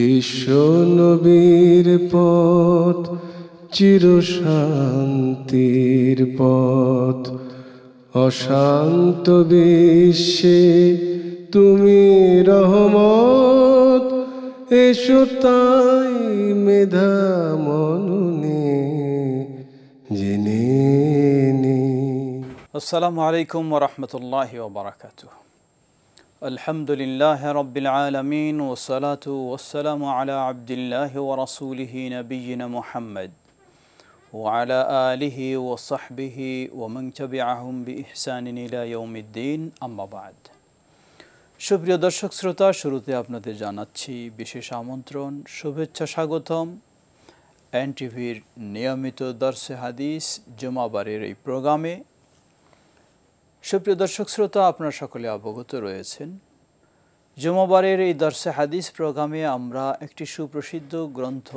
বিশ্ব নবীর পথ চিরশান্তির পথ, অশান্ত বিশ্বে তুমি রহমত। এসো তাই মেধা মননে জেনে নি। আসসালামু আলাইকুম ওয়া রাহমাতুল্লাহি ওয়া বারাকাতুহু। আলহামদুলিল্লাহি রাব্বিল আলামিন ওয়া সলাতু ওয়াস সালামু আলা আবদিল্লাহি ওয়া রাসূলিহি নবিয়িনা মুহাম্মদ ওয়া আলা আলিহি ওয়া সাহবিহি ওয়া মান তাবিআহুম বিইহসানিন ইলা ইয়াউমিদ্দিন, আম্মা বা'দ। সুপ্রিয় দর্শক শ্রোতা, শুরুতে আপনাদের জানাচ্ছি বিশেষ আমন্ত্রণ, শুভেচ্ছা, স্বাগতম এনটিভির নিয়মিত দর্সে হাদিস জুমাবারের এই প্রোগ্রামে। সুপ্রিয় দর্শক শ্রোতা, আপনারা সকলে অবগত রয়েছেন, জুমাবারের এই দর্সে হাদিস প্রোগ্রামে আমরা একটি সুপ্রসিদ্ধ গ্রন্থ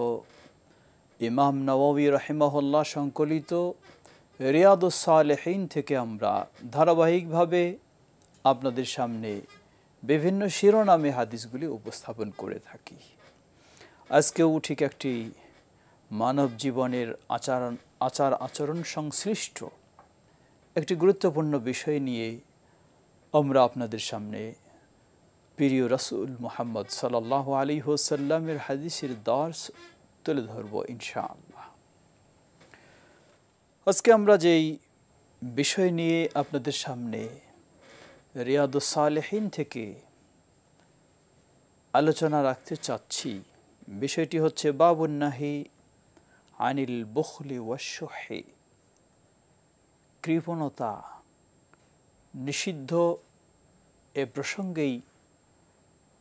ইমাম নববী রাহিমাহুল্লাহ সংকলিত রিয়াদুস সালেহিন থেকে আমরা ধারাবাহিকভাবে আপনাদের সামনে বিভিন্ন শিরোনামে হাদিসগুলি উপস্থাপন করে থাকি। আজকেও ঠিক একটি মানব জীবনের আচার আচরণ সংশ্লিষ্ট একটি গুরুত্বপূর্ণ বিষয় নিয়ে আমরা আপনাদের সামনে প্রিয় রাসূল মুহাম্মদ সাল্লাল্লাহু আলাইহি ওয়াসাল্লামের হাদিসের দর্স তুলে ধরব ইনশাআল্লাহ। আজকে আমরা যেই বিষয় নিয়ে আপনাদের সামনে রিয়াদুস সালেহিন থেকে আলোচনা রাখতে চাচ্ছি, বিষয়টি হচ্ছে বাবুন নাহি আনিল বুখলি ওয়াশ-শুহি, কৃপণতা নিষিদ্ধ। এ প্রসঙ্গেই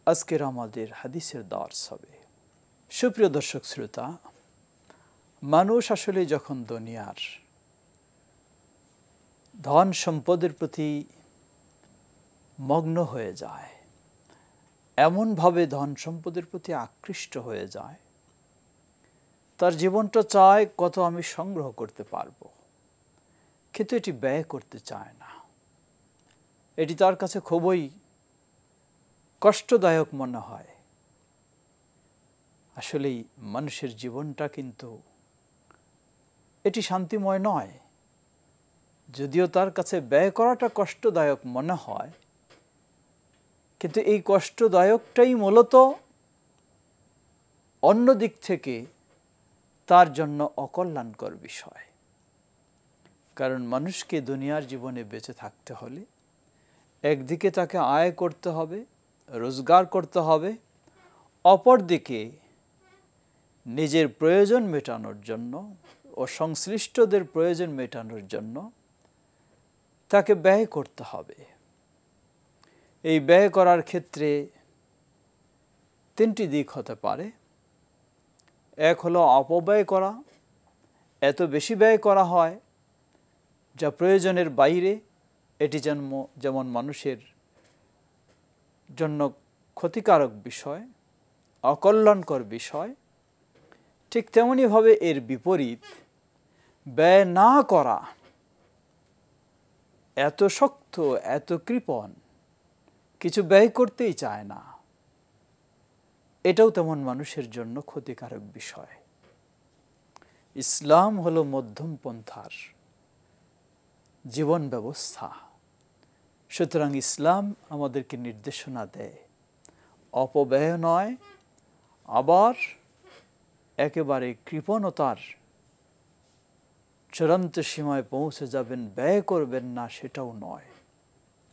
আজকের আমাদের হাদিসের দর্স হবে। সুপ্রিয় দর্শক শ্রোতা, মানুষ আসলে যখন দুনিয়ার ধন সম্পদের প্রতি মগ্ন হয়ে যায়, এমনভাবে ধন সম্পদের প্রতি আকৃষ্ট হয়ে যায়, তার জীবনটা চায় কত আমি সংগ্রহ করতে পারবো, কিন্তু এটি ব্যয় করতে চায় না। এটি তার কাছে খুবই কষ্টদায়ক মনে হয়। আসলেই মানুষের জীবনটা কিন্তু এটি শান্তিময় নয়। যদিও তার কাছে ব্যয় করাটা কষ্টদায়ক মনে হয়, কিন্তু এই কষ্টদায়কটাই মূলত অন্য দিক থেকে তার জন্য অকল্যাণকর বিষয়। কারণ মানুষকে দুনিয়ার জীবনে বেঁচে থাকতে হলে একদিকে তাকে আয় করতে হবে, রোজগার করতে হবে, অপরদিকে নিজের প্রয়োজন মেটানোর জন্য ও সংশ্লিষ্টদের প্রয়োজন মেটানোর জন্য তাকে ব্যয় করতে হবে। এই ব্যয় করার ক্ষেত্রে তিনটি দিক হতে পারে। এক হলো অপব্যয় করা, এত বেশি ব্যয় করা হয় যা প্রয়োজনের বাইরে। এটি যেমন মানুষের জন্য ক্ষতিকারক বিষয়, অকল্যাণকর বিষয়, ঠিক তেমনিভাবে এর বিপরীত ব্যয় না করা, এত শক্ত, এত কৃপণ, কিছু ব্যয় করতেই চায় না, এটাও তেমন মানুষের জন্য ক্ষতিকারক বিষয়। ইসলাম হলো মধ্যম পন্থার জীবন ব্যবস্থা। সুতরাং ইসলাম আমাদেরকে নির্দেশনা দেয় অপব্যয় নয়, আবার একেবারে কৃপণতার চূড়ান্ত সীমায় পৌঁছে যাবেন, ব্যয় করবেন না, সেটাও নয়,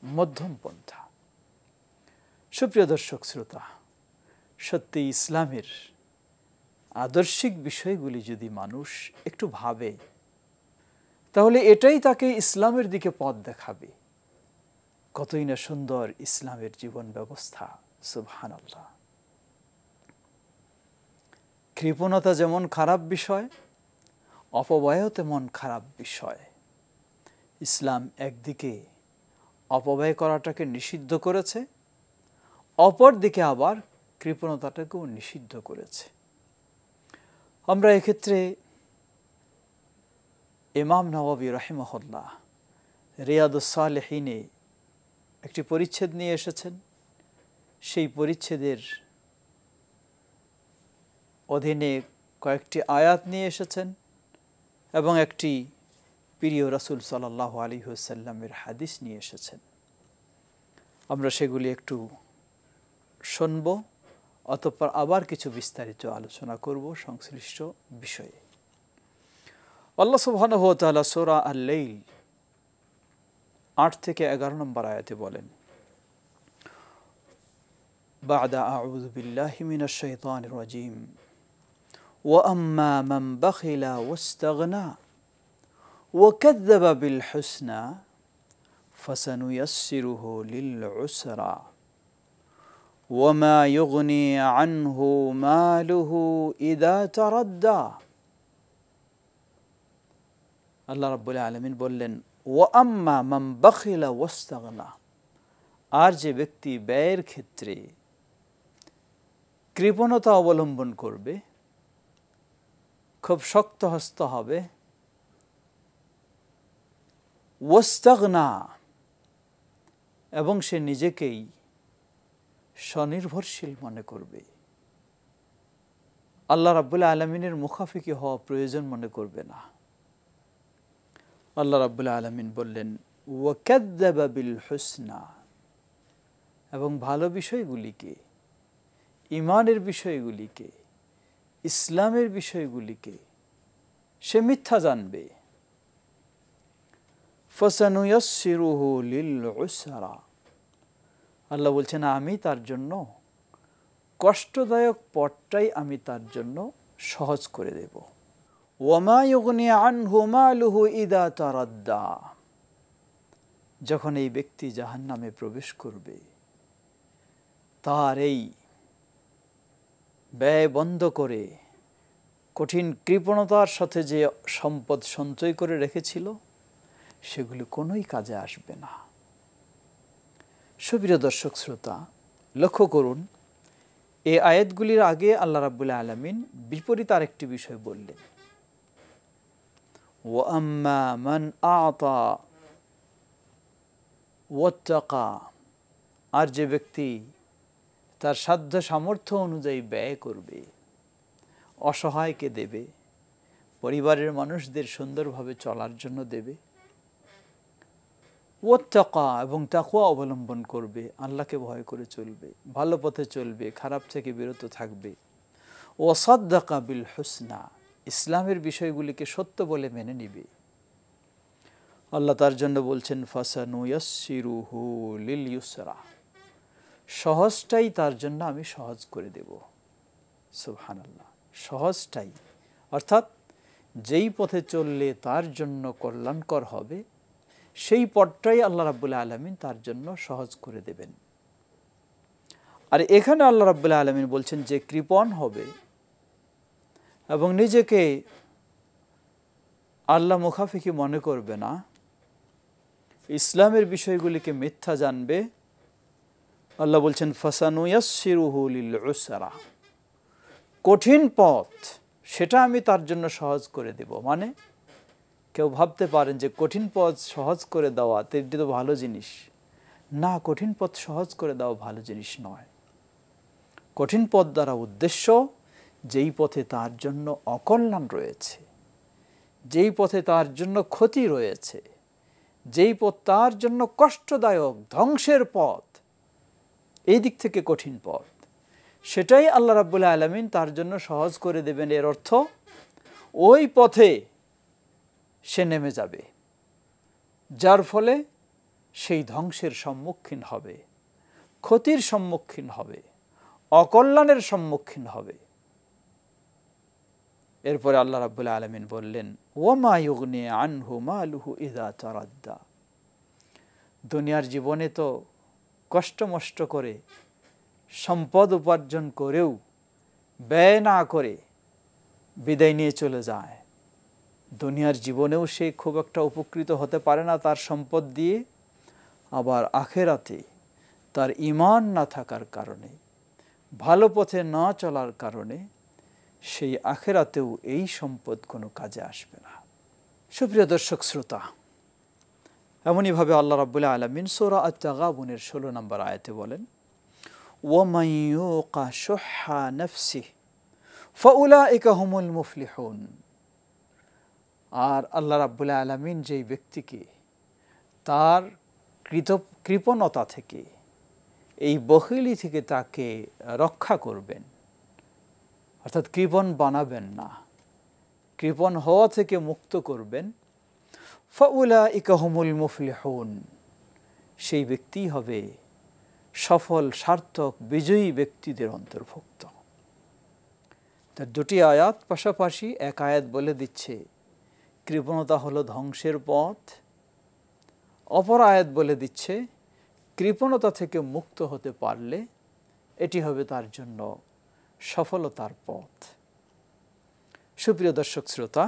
মধ্যম পন্থা। সুপ্রিয় দর্শক শ্রোতা, সত্যি ইসলামের আদর্শিক বিষয়গুলি যদি মানুষ একটু ভাবে, তাহলে এটাই তাকে ইসলামের দিকে পথ দেখাবে। কতই না সুন্দর ইসলামের জীবন ব্যবস্থা, সুবহানাল্লাহ। কৃপণতা যেমন খারাপ বিষয়, অপব্যয়ও তেমন খারাপ বিষয়। ইসলাম একদিকে অপব্যয় করাটাকে নিষিদ্ধ করেছে, অপর দিকে আবার কৃপণতাটাকেও নিষিদ্ধ করেছে। আমরা এক্ষেত্রে ইমাম নববী রাহিমাহুল্লাহ রিয়াদুস সালেহিনে একটি পরিচ্ছেদ নিয়ে এসেছেন। সেই পরিচ্ছেদের অধীনে কয়েকটি আয়াত নিয়ে এসেছেন এবং একটি প্রিয় রাসূল সাল্লাল্লাহু আলাইহি ওয়াসাল্লামের হাদিস নিয়ে এসেছেন। আমরা সেগুলি একটু শুনব, অতঃপর আবার কিছু বিস্তারিত আলোচনা করব সংশ্লিষ্ট বিষয়ে। আল্লাহ সুবহানাহু ওয়া তাআলা সূরা আল-লাইল 8 থেকে 11 নম্বর আয়াতে বলেন, বা'দা আউযু বিল্লাহি মিনাশ শাইতানির রাজীম ওয়া আম্মা মান বাখিলা ওয়াস্তাগনা ওয়া কাযযাবা বিল হুসনা ফাসানুয়াসসিরুহু লিল উসরা ওয়া মা ইউগনি আনহু মালুহু ইযা তারাদ্দা। আল্লাহ রাব্বুল আলামিন বললেন, ওয়া আম্মা মান বাখিলা ওয়াস্তাগনা, আর যে ব্যক্তি ব্যয়ের ক্ষেত্রে কৃপণতা অবলম্বন করবে, খুব শক্তহস্ত হবে, ওয়াস্তাগনা, এবং সে নিজেকেই স্বনির্ভরশীল মনে করবে, আল্লাহ রাব্বুল আলামিনের মুখাফিকি হওয়া প্রয়োজন মনে করবে না। আল্লাহ রাব্বুল আলামিন বললেন, ওয়া কাযযাবা বিল হুসনা, এবং ভালো বিষয়গুলিকে, ঈমানের বিষয়গুলিকে, ইসলামের বিষয়গুলিকে সে মিথ্যা জানবে। ফাসানুয়াসসিরুহু লিল উসরা, আল্লাহ বলছেন আমি তার জন্য কষ্টদায়ক পথটাই আমি তার জন্য সহজ করে দেব। ওয়া মা ইউগনি আনহু মালুহু ইযা তারাদ্দা, যখন এই ব্যক্তি জাহান্নামে প্রবেশ করবে, তার এই ব্যয় বন্ধ করে কঠিন কৃপণতার সাথে যে সম্পদ সঞ্চয় করে রেখেছিল সেগুলো কোনোই কাজে আসবে না। সুপ্রিয় দর্শক শ্রোতা, লক্ষ্য করুন, এই আয়াতগুলির আগে আল্লাহ রাব্বুল আলামিন বিপরীত আরেকটি বিষয় বললেন, ওয়া আম্মা মান আ'তা ওয়াত্তাকা, আর যে ব্যক্তি তার সাধ্য সামর্থ্য অনুযায়ী ব্যয় করবে, অসহায়কে দেবে, পরিবারের মানুষদের সুন্দরভাবে চলার জন্য দেবে, ওয়াত্তাকা, এবং তাকওয়া অবলম্বন করবে, আল্লাহকে ভয় করে চলবে, ভালো পথে চলবে, খারাপ থেকে বিরত থাকবে, ওয়া সাদ্দাকা বিল হুসনা, ইসলামের বিষয়গুলিকে সত্য বলে মেনে নিবে, আল্লাহ তার জন্য বলছেন ফাসানুয়াসসিরুহু লিল ইউসরা, সহজটাই তার জন্য আমি সহজ করে দেব। সুবহানাল্লাহ, সহজটাই, অর্থাৎ যেই পথে চললে তার জন্য কল্যাণকর হবে সেই পথটাই আল্লাহ রাব্বুল আলামিন তার জন্য সহজ করে দেবেন। আর এখানে আল্লাহ রাব্বুল আলামিন বলছেন যে কৃপণ হবে এবং নিজেকে আল্লাহ মুখাফিকি মনে করবে না, ইসলামের বিষয়গুলিকে মিথ্যা জানবে, আল্লাহ বলছেন ফাসানুয়াসসিরুহু লিল উসরা, কঠিন পথ সেটা আমি তার জন্য সহজ করে দেব। মানে কেউ ভাবতে পারেন যে কঠিন পথ সহজ করে দেওয়া এটি তো ভালো জিনিস। না, কঠিন পথ সহজ করে দেওয়া ভালো জিনিস নয়। কঠিন পথ দ্বারা উদ্দেশ্য যেই পথে তার জন্য অকল্যাণ রয়েছে, যেই পথে তার জন্য ক্ষতি রয়েছে, যেই পথ তার জন্য কষ্টদায়ক, ধ্বংসের পথ, এই দিক থেকে কঠিন পথ, সেটাই আল্লাহ রাব্বুল আলামিন তার জন্য সহজ করে দেবেন। এর অর্থ ওই পথে সে নেমে যাবে, যার ফলে সেই ধ্বংসের সম্মুখীন হবে, ক্ষতির সম্মুখীন হবে, অকল্যাণের সম্মুখীন হবে। এরপরে আল্লাহ রাব্বুল আলামিন বললেন, ওয়া মা ইউগনি আনহু মালুহু ইযা তারাদ্দা, দুনিয়ার জীবনে তো কষ্ট করে সম্পদ উপার্জন করেও ব্যয় না করে বিদায় নিয়ে চলে যায়, দুনিয়ার জীবনেও সে খুব একটা উপকৃত হতে পারে না তার সম্পদ দিয়ে। আবার আখেরাতে তার ঈমান না থাকার কারণে, ভালো পথে না চলার কারণে সেই আখেরাতেও এই সম্পদ কোনো কাজে আসবে না। সুপ্রিয় দর্শক শ্রোতা, এমনইভাবে আল্লাহ রাব্বুল আলামিন সূরা আত-তাগাবুনের 16 নম্বর আয়াতে বলেন, ওয়া মান ইউকা শুহা নাফসিহি ফাউলাইকা হুমুল মুফলিহুন। আর আল্লাহ রাব্বুল আলামিন যেই ব্যক্তিকে তার কৃপণতা থেকে, এই বখিলি থেকে তাকে রক্ষা করবেন, অর্থাৎ কৃপণ বানাবেন না, কৃপণ হওয়া থেকে মুক্ত করবেন, ফাউলাইকা হুমুল মুফলিহুন, সেই ব্যক্তি হবে সফল, সার্থক, বিজয়ী ব্যক্তিদের অন্তর্ভুক্ত। তার দুটি আয়াত পাশাপাশি, এক আয়াত বলে দিচ্ছে কৃপণতা হলো ধ্বংসের পথ, অপর আয়াত বলে দিচ্ছে কৃপণতা থেকে মুক্ত হতে পারলে এটি হবে তার জন্য সফলতার পথ। সুপ্রিয় দর্শক শ্রোতা,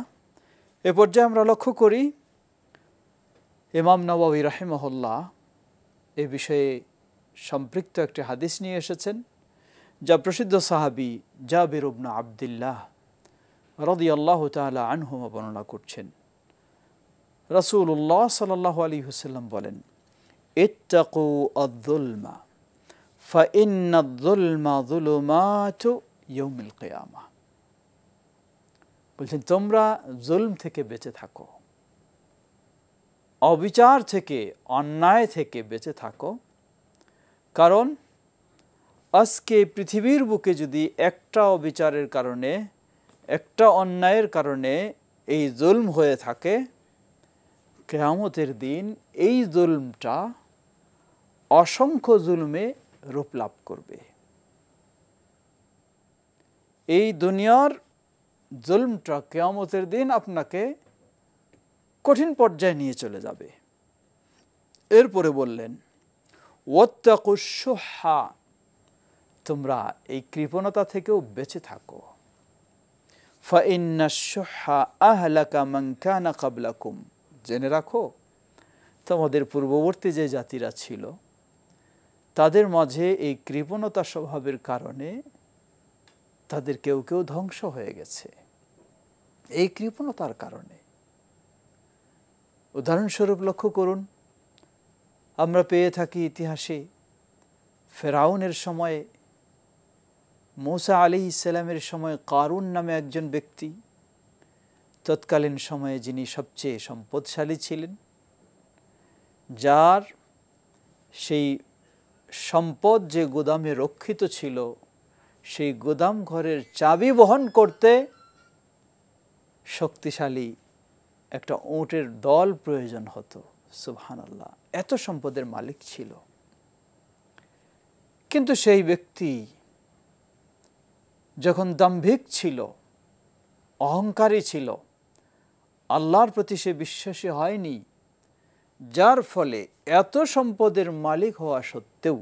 এ পর্যায়ে আমরা লক্ষ্য করি ইমাম নববী রাহিমাহুল্লাহ এ বিষয়ে সম্পৃক্ত একটি হাদিস নিয়ে এসেছেন, যা প্রসিদ্ধ সাহাবী জাবির ইবনে আব্দুল্লাহ রাদিয়াল্লাহু তাআলা আনহুমা বর্ণনা করছেন। রাসূলুল্লাহ সাল্লাল্লাহু আলাইহি ওয়াসাল্লাম বলেন, ইত্তাকু আয-যুলমা ফাইন্নায-যুলমা যুলুমাতু ইয়াউমিল কিয়ামাহ। বলছেন তোমরা জুলম থেকে বেঁচে থাকো, অবিচার থেকে, অন্যায় থেকে বেঁচে থাকো, কারণ আজকে পৃথিবীর বুকে যদি একটা অবিচারের কারণে, একটা অন্যায়ের কারণে এই জুলম হয়ে থাকে, কিয়ামতের দিন এই জুলমটা অসংখ্য জুলমে রূপ লাভ করবে। এই দুনিয়ার জুলমটা কিয়ামতের দিন আপনাকে কঠিন পর্যায়ে নিয়ে চলে যাবে। এরপরে বললেন, ওয়াত্তাকুশ শুহা, তোমরা এই কৃপণতা থেকেও বেঁচে থাকো। ফাইন্নাশ শুহা আহলাকা মান কানা ক্বাবলাকুম, জেনে রাখো তোমাদের পূর্ববর্তী যে জাতিরা ছিল তাদের মাঝে এই কৃপণতা স্বভাবের কারণে তাদের কেউ কেউ ধ্বংস হয়ে গেছে, এই কৃপণতার কারণে। উদাহরণস্বরূপ লক্ষ্য করুন, আমরা পেয়ে থাকি ইতিহাসে ফেরাউনের সময়ে, মূসা আলাইহিস সালামের সময় কারুন নামে একজন ব্যক্তি, তৎকালীন সময়ে যিনি সবচেয়ে সম্পদশালী ছিলেন, যার সেই সম্পদ যে গোদামে রক্ষিত ছিল, সেই গোদাম ঘরের চাবি বহন করতে শক্তিশালী একটা উটের দল প্রয়োজন হতো। সুবহানাল্লাহ, এত সম্পদের মালিক ছিল। কিন্তু সেই ব্যক্তি যখন দাম্ভিক ছিল, অহংকারী ছিল, আল্লাহর প্রতি সে বিশ্বাসী হয়নি, যার ফলে এত সম্পদের মালিক হওয়া সত্ত্বেও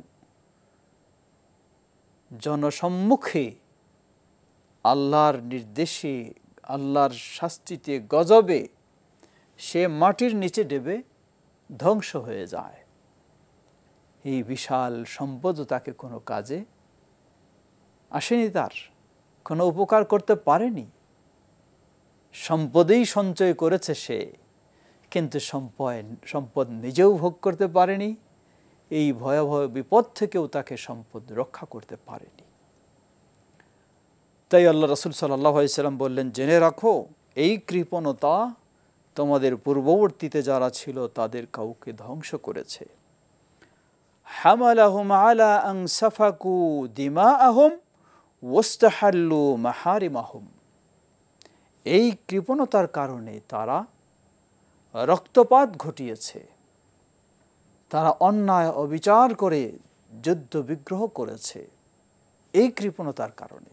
জনসম্মুখে আল্লাহর নির্দেশে, আল্লাহর শাস্তিতে, গজবে সে মাটির নিচে ডেবে ধ্বংস হয়ে যায়। এই বিশাল সম্পদও তাকে কোনো কাজে আসেনি, তার কোনো উপকার করতে পারেনি। সম্পদেই সঞ্চয় করেছে সে, কিন্তু সম্পদ নিজেও ভোগ করতে পারেনি, এই ভয়াবহ বিপদ থেকেও তাকে সম্পদ রক্ষা করতে পারেনি। তাই আল্লাহ রাসূল সাল্লাল্লাহু আলাইহি সাল্লাম বললেন, জেনে রাখো এই কৃপণতা তোমাদের পূর্ববর্তীতে যারা ছিল তাদের কাউকে ধ্বংস করেছে। হামালাহুম আলা আন সাফাকু দিমাআহুম ওয়াস্তাহাল্লু মাহারিমাহুম, এই কৃপণতার কারণে তারা রক্তপাত ঘটিয়েছে, তারা অন্যায় অবিচার করে যুদ্ধ বিগ্রহ করেছে, এই কৃপণতার কারণে।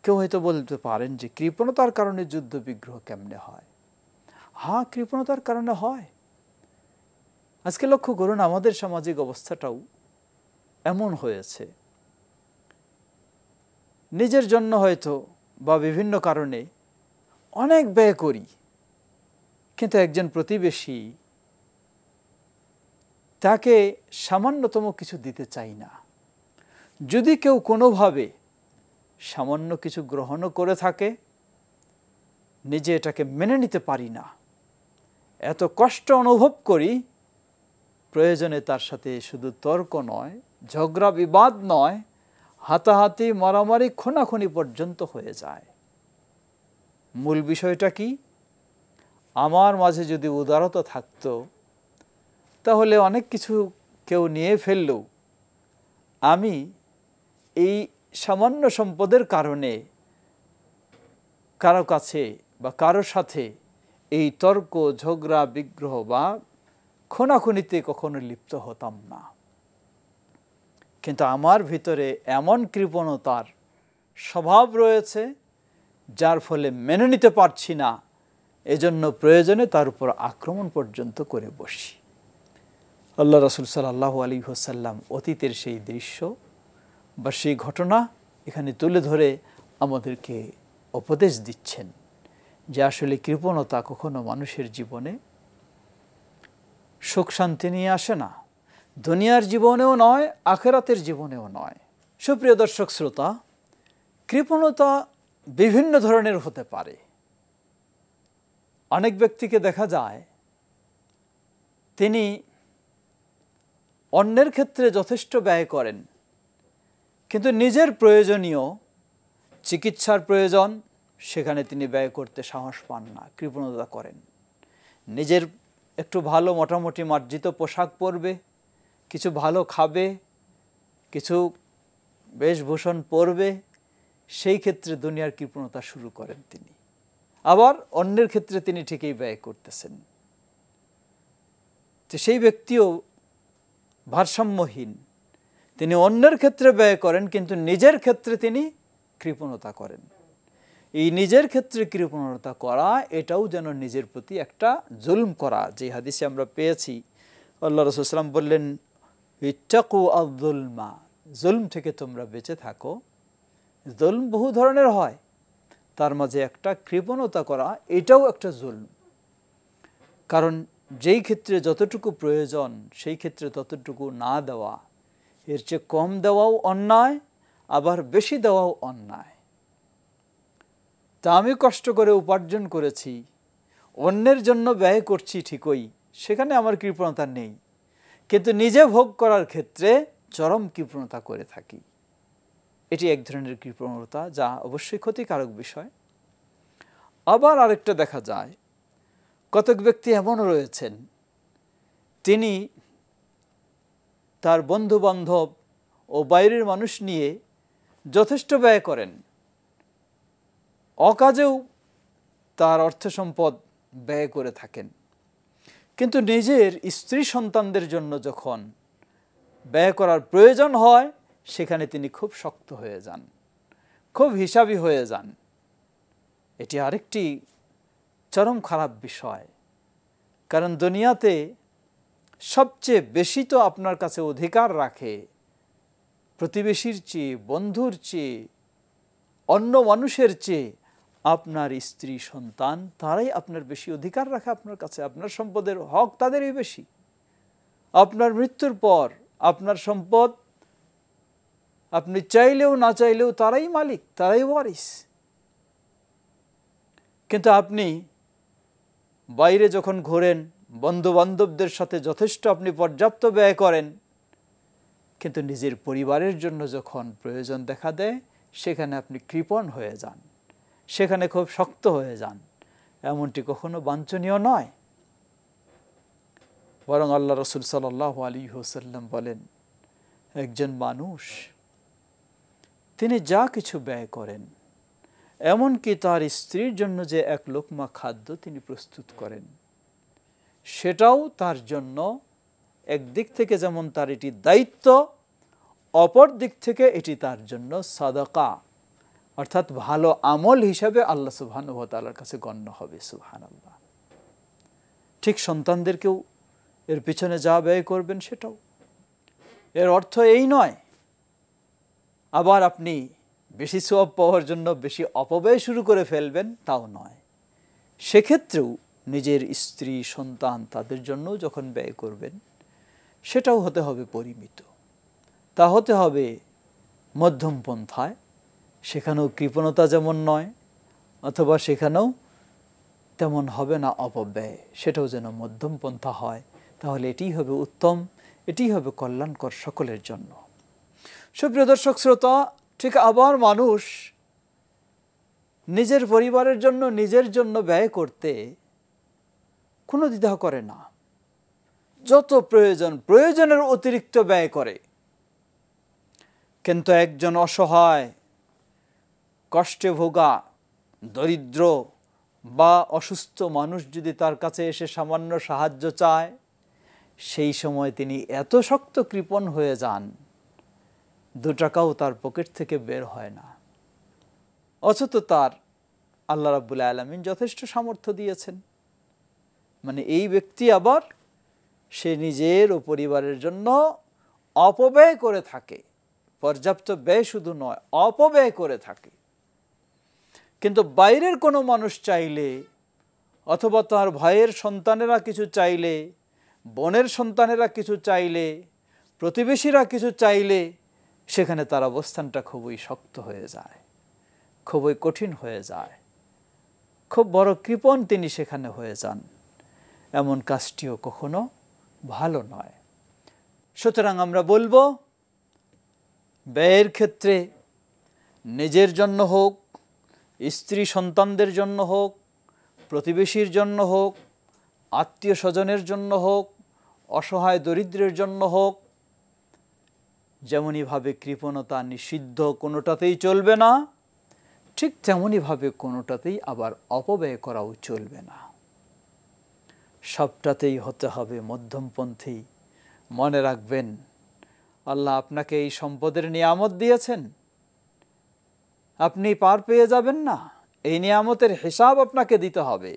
কেউ হয়তো বলতে পারেন যে কৃপণতার কারণে যুদ্ধ বিগ্রহ কেমনে হয়? হ্যাঁ, কৃপণতার কারণে হয়। আজকে লক্ষ্য করুন, আমাদের সামাজিক অবস্থাটাও এমন হয়েছে। নিজের জন্য হয়তো বা বিভিন্ন কারণে অনেক ব্যয় করি, কিন্তু একজন প্রতিবেশী, তাকে সামান্যতম কিছু দিতে চাই না। যদি কেউ কোনোভাবে সামান্য কিছু গ্রহণও করে থাকে, নিজে এটাকে মেনে নিতে পারি না, এত কষ্ট অনুভব করি, প্রয়োজনে তার সাথে শুধু তর্ক নয়, ঝগড়া বিবাদ নয়, হাতাহাতি, মারামারি, খুনাখুনি পর্যন্ত হয়ে যায়। মূল বিষয়টা কি? আমার মাঝে যদি উদারতা থাকতো, তাহলে অনেক কিছু কেউ নিয়ে ফেললেও আমি এই সামান্য সম্পদের কারণে কারো কাছে বা কারোর সাথে এই তর্ক, ঝগড়া, বিগ্রহ বা খুনাখুনিতে কখনো লিপ্ত হতাম না। কিন্তু আমার ভিতরে এমন কৃপণতার স্বভাব রয়েছে, যার ফলে মেনে নিতে পারছি না, এজন্য প্রয়োজনে তার উপর আক্রমণ পর্যন্ত করে বসি। আল্লাহ রাসূল সাল্লাল্লাহু আলাইহি ওয়াসাল্লাম অতীতের সেই দৃশ্য বা সেই ঘটনা এখানে তুলে ধরে আমাদেরকে উপদেশ দিচ্ছেন যে আসলে কৃপণতা কখনো মানুষের জীবনে সুখ শান্তি নিয়ে আসে না, দুনিয়ার জীবনেও নয়, আখিরাতের জীবনেও নয়। সুপ্রিয় দর্শক শ্রোতা, কৃপণতা বিভিন্ন ধরনের হতে পারে। অনেক ব্যক্তিকে দেখা যায় তিনি অন্যের ক্ষেত্রে যথেষ্ট ব্যয় করেন, কিন্তু নিজের প্রয়োজনীয় চিকিৎসার প্রয়োজন সেখানে তিনি ব্যয় করতে সাহস পান না, কৃপণতা করেন। নিজের একটু ভালো মোটামুটি মার্জিত পোশাক পরবে, কিছু ভালো খাবে, কিছু বেশভূষণ পরবে, সেই ক্ষেত্রে দুনিয়ার কৃপণতা শুরু করেন তিনি। আবার অন্যের ক্ষেত্রে তিনি ঠিকই ব্যয় করতেছেন। তো সেই ব্যক্তিও ভারসাম্যহীন, তিনি অন্যের ক্ষেত্রে ব্যয় করেন কিন্তু নিজের ক্ষেত্রে তিনি কৃপণতা করেন। এই নিজের ক্ষেত্রে কৃপণতা করা, এটাও যেন নিজের প্রতি একটা জুলম করা। যে হাদিসে আমরা পেয়েছি, আল্লাহ রাসূল সাল্লাল্লাহু আলাইহি ওয়াসাল্লাম বললেন, ইত্তাকু আয-যুলমা, জুলম থেকে তোমরা বেঁচে থাকো। জুলম বহু ধরনের হয়, তার মাঝে একটা কৃপণতা করা, এটাও একটা জুলম। কারণ যেই ক্ষেত্রে যতটুকু প্রয়োজন সেই ক্ষেত্রে ততটুকু না দেওয়া, এর চেয়ে কম দেওয়াও অন্যায়, আবার বেশি দেওয়াও অন্যায়। তা আমি কষ্ট করে উপার্জন করেছি, অন্যের জন্য ব্যয় করছি ঠিকই, সেখানে আমার কৃপণতা নেই, কিন্তু নিজে ভোগ করার ক্ষেত্রে চরম কৃপণতা করে থাকি। এটি এক ধরনের কৃপণতা, যা অবশ্যই ক্ষতিকারক বিষয়। আবার আরেকটা দেখা যায়, কতক ব্যক্তি এমনও রয়েছেন, তিনি তার বন্ধু বান্ধব ও বাইরের মানুষ নিয়ে যথেষ্ট ব্যয় করেন, অকাজেও তার অর্থ সম্পদ ব্যয় করে থাকেন, কিন্তু নিজের স্ত্রী সন্তানদের জন্য যখন ব্যয় করার প্রয়োজন হয় সেখানে তিনি খুব শক্ত হয়ে যান, খুব হিসাবী হয়ে যান। এটি আরেকটি চরম খারাপ বিষয়। কারণ দুনিয়াতে সবচেয়ে বেশি তো আপনার কাছে অধিকার রাখে প্রতিবেশীর চেয়ে, বন্ধুর চেয়ে, অন্য মানুষের চেয়ে আপনার স্ত্রী সন্তান, তারাই আপনার বেশি অধিকার রাখে আপনার কাছে। আপনার সম্পদের হক তাদেরই বেশি। আপনার মৃত্যুর পর আপনার সম্পদ আপনি চাইলেও না চাইলেও তারাই মালিক, তারাই ওয়ারিস। কিন্তু আপনি বাইরে যখন ঘোরেন, বন্ধু বান্ধবদের সাথে যথেষ্ট আপনি পর্যাপ্ত ব্যয় করেন, কিন্তু নিজের পরিবারের জন্য যখন প্রয়োজন দেখা দেয় সেখানে আপনি কৃপণ হয়ে যান, সেখানে খুব শক্ত হয়ে যান। এমনটি কখনো বাঞ্ছনীয় নয়। বরং আল্লাহ রাসূল সাল্লাল্লাহু আলাইহি ওয়াসাল্লাম বলেন, একজন মানুষ তিনি যা কিছু ব্যয় করেন, এমনকি তার স্ত্রীর জন্য যে এক লোকমা খাদ্য তিনি প্রস্তুত করেন, সেটাও তার জন্য একদিক থেকে যেমন তার এটি দায়িত্ব, অপর দিক থেকে এটি তার জন্য সাদাকা, অর্থাৎ ভালো আমল হিসাবে আল্লাহ সুবহানাহু ওয়া তাআলার কাছে গণ্য হবে। সুবহানাল্লাহ। ঠিক সন্তানদেরকেও এর পিছনে যা ব্যয় করবেন সেটাও। এর অর্থ এই নয় আবার আপনি বেশি সওয়াব পাওয়ার জন্য বেশি অপব্যয় শুরু করে ফেলবেন, তাও নয়। সেক্ষেত্রেও নিজের স্ত্রী সন্তান তাদের জন্য যখন ব্যয় করবেন সেটাও হতে হবে পরিমিত, তা হতে হবে মধ্যম পন্থায়। সেখানেও কৃপণতা যেমন নয়, অথবা সেখানেও তেমন হবে না অপব্যয়, সেটাও যেন মধ্যম পন্থা হয়। তাহলে এটিই হবে উত্তম, এটিই হবে কল্যাণকর সকলের জন্য। সুপ্রিয় দর্শক শ্রোতা, ঠিক আবার মানুষ নিজের পরিবারের জন্য নিজের জন্য ব্যয় করতে কোনো দ্বিধা করে না। যত প্রয়োজন প্রয়োজনের অতিরিক্ত ব্যয় করে। কিন্তু একজন অসহায়, কষ্টে ভোগা, দরিদ্র বা অসুস্থ মানুষ যদি তার কাছে এসে সামান্য সাহায্য চায়, সেই সময় তিনি এত শক্ত কৃপণ হয়ে যান, 2 টাকাও তার পকেট থেকে বের হয় না। অথচ তার আল্লাহ রাব্বুল আলামিন যথেষ্ট সামর্থ্য দিয়েছেন। মানে এই ব্যক্তি আবার সে নিজের ও পরিবারের জন্য অপব্যয় করে থাকে, পর্যাপ্ত ব্যয় শুধু নয়, অপব্যয় করে থাকে। কিন্তু বাইরের কোনো মানুষ চাইলে, অথবা তার ভাইয়ের সন্তানেরা কিছু চাইলে, বোনের সন্তানেরা কিছু চাইলে, প্রতিবেশীরা কিছু চাইলে, সেখানে তার অবস্থানটা খুবই শক্ত হয়ে যায়, খুবই কঠিন হয়ে যায়, খুব বড় কৃপণ তিনি সেখানে হয়ে যান। এমন কাজটিও কখনো ভালো নয়। সুতরাং আমরা বলবো, ব্যয়ের ক্ষেত্রে নিজের জন্য হোক, স্ত্রী সন্তানদের জন্য হোক, প্রতিবেশীর জন্য হোক, আত্মীয় স্বজনের জন্য হোক, অসহায় দরিদ্রের জন্য হোক, যেমনইভাবে কৃপণতা নিষিদ্ধ, কোনোটাতেই চলবে না, ঠিক তেমনইভাবে কোনোটাতেই আবার অপব্যয় করাও চলবে না। সবটাতেই হতে হবে মধ্যমপন্থী। মনে রাখবেন, আল্লাহ আপনাকে এই সম্পদের নিয়ামত দিয়েছেন, আপনি পার পেয়ে যাবেন না, এই নিয়ামতের হিসাব আপনাকে দিতে হবে।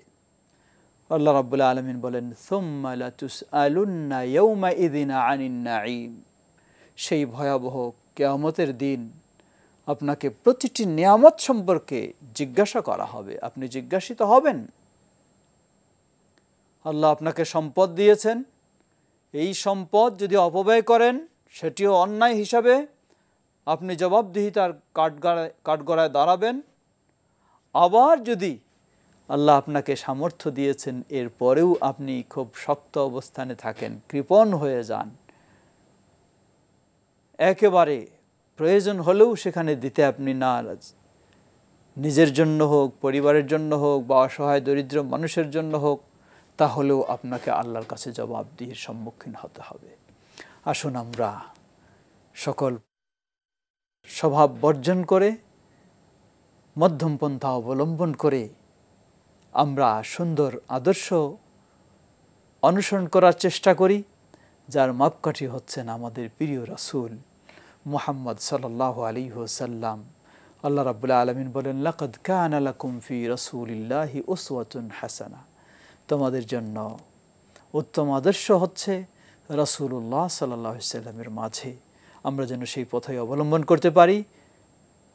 আল্লাহ রাব্বুল আলামিন বলেন, সুম্মা লাতুসআলুন্না ইয়াওমাইযিন আনিন নাঈম। সেই ভয়াবহ কিয়ামতের দিন আপনাকে প্রতিটি নিয়ামত সম্পর্কে জিজ্ঞাসা করা হবে, আপনি জিজ্ঞাসিত হবেন। আল্লাহ আপনাকে সম্পদ দিয়েছেন, এই সম্পদ যদি অপব্যয় করেন, সেটিও অন্যায় হিসাবে আপনি জবাবদিহিতার কাঠগড়ায় দাঁড়াবেন। আবার যদি আল্লাহ আপনাকে সামর্থ্য দিয়েছেন, এরপরেও আপনি খুব শক্ত অবস্থানে থাকেন, কৃপণ হয়ে যান, একেবারে প্রয়োজন হলেও সেখানে দিতে আপনি নারাজ, নিজের জন্য হোক, পরিবারের জন্য হোক, বা অসহায় দরিদ্র মানুষের জন্য হোক, তাহলেও আপনাকে আল্লাহর কাছে জবাবদিহির সম্মুখীন হতে হবে। আসুন আমরা সকল স্বভাব বর্জন করে, মধ্যমপন্থা অবলম্বন করে আমরা সুন্দর আদর্শ অনুসরণ করার চেষ্টা করি, যার মাপকাঠি হচ্ছেন আমাদের প্রিয় রাসূল মুহাম্মদ সাল্লাল্লাহু আলাইহি ওয়াসাল্লাম। আল্লাহ রাব্বুল আলামিন বলেন, লাকাদ কানা লাকুম ফি রাসূলিল্লাহি উসওয়াতুন হাসানাহ। তোমাদের জন্য উত্তম আদর্শ হচ্ছে রাসূলুল্লাহ সাল্লাল্লাহু আলাইহি ওয়াসাল্লামের মাঝে। আমরা যেন সেই পথই অবলম্বন করতে পারি।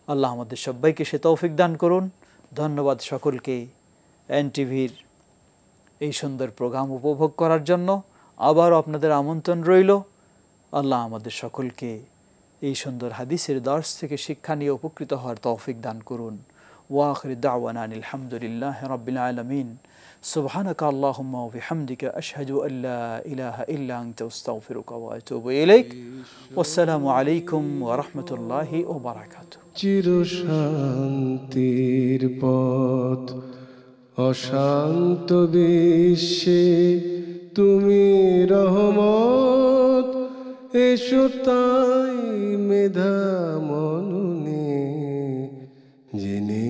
আল্লাহ আমাদের সবাইকে সে তৌফিক দান করুন। ধন্যবাদ সকলকে এনটিভির এই সুন্দর প্রোগ্রাম উপভোগ করার জন্য। আবারও আপনাদের আমন্ত্রণ রইল। আল্লাহ আমাদের সকলকে এই সুন্দর হাদিসের দর্শ থেকে শিক্ষা নিয়ে উপকৃত হওয়ার তৌফিক দান করুন। ওয়া আখিরু দাওয়ানা আলহামদুলিল্লাহি রাব্বিল আলামিন। সুবহানাকা আল্লাহুম্মা ওয়া বিহামদিকা আশহাদু আল্লা ইলাহা ইল্লা আনতা আস্তাগফিরুকা ওয়া আতুবু ইলাইক। ওয়াসসালামু আলাইকুম ওয়া রাহমাতুল্লাহি ওয়া বারাকাতুহু। চিরশান্তির পথ অশান্ত বিশ্বে তুমি রহমত, এসো তাই মেধা মননে জেনে